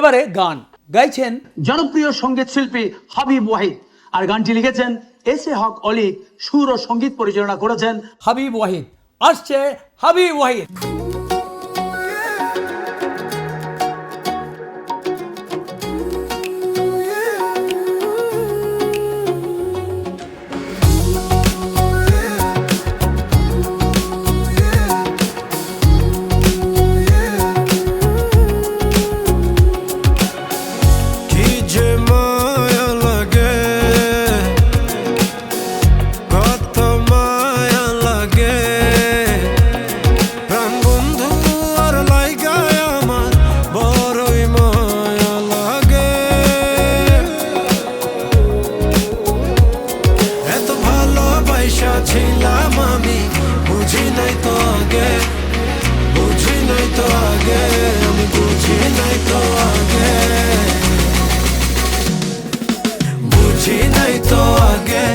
এবারে গান গাইছেন জনপ্রিয় সঙ্গীত শিল্পী হাবিব ওয়াহিদ, আর গানটি লিখেছেন এস এ হক অলি, সুর ও সঙ্গীত পরিচালনা করেছেন হাবিব ওয়াহিদ। আসছে হাবিব ওয়াহিদ। ছিলাম আমি, বুঝি নাই তো আগে, বুঝি নাই তো আগে, আমি বুঝি নাই তো আগে, বুঝি নাই তো আগে,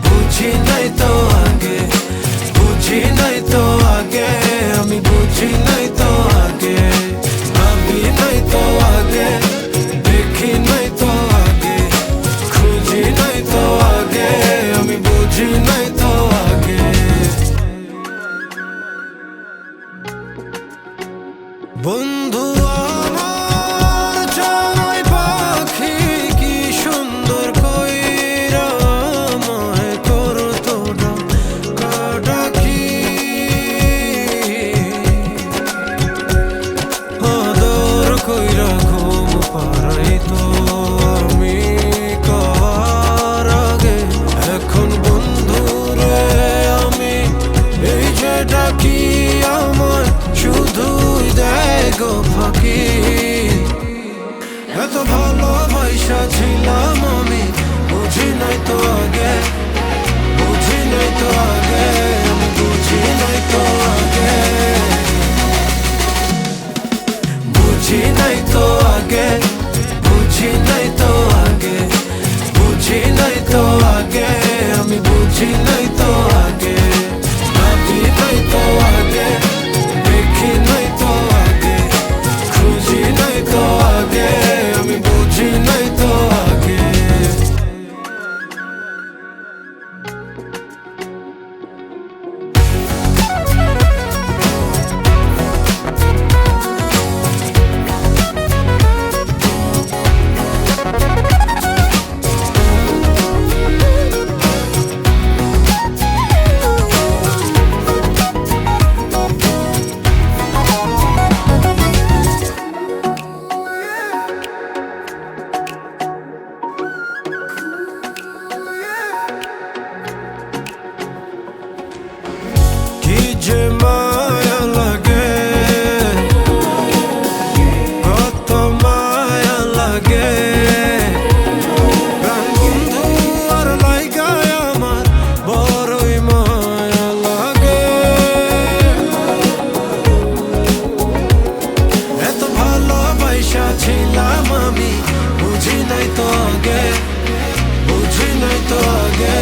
বুঝি নাই তো আগে, বুঝি নাই তো আগে, আমি বুঝি নাই তো আগে, ভাবি নাই তো আগে, দেখি নাই তো আগে, খুঁজি নাই তো আগে, আমি বুঝি নাই তো আগে। বন্ধু আমার চড়াই পাখি কি সুন্দর কইরা আমায় করতো ডাকাডাকি, আদর কইরা ঘুম পাড়াইতো আমি কার আগে, এখন বন্ধুরে আমি এই যে ডাকি আমায় শুধুই দেয় গো ফাঁকি। এত ভালোবাসা ছিলাম আমি, বুঝি নাই তো আগে, বুঝি নাই তো আগে, আমি বুঝি নাই তো আগে, বুঝি নাই তো আগে, বুঝি নাই তো আগে, বুঝি নাই তো আগে, আমি বুঝি নাই তো আগে, ভাবি নাই তো আগে, দেখি নাই তো আগে, খুঁজি নাই তো আগে, আমি বুঝি নাই তো আগে। কি যে মায়া লাগে, কত মায়া লাগে, প্রাণ বন্ধু আর লাইগায় আমার বড়ই মায়া লাগে, এত ভালোবাসা ছিলাম আমি, বুঝি নাই তো আগে, বুঝি নাই তো আগে,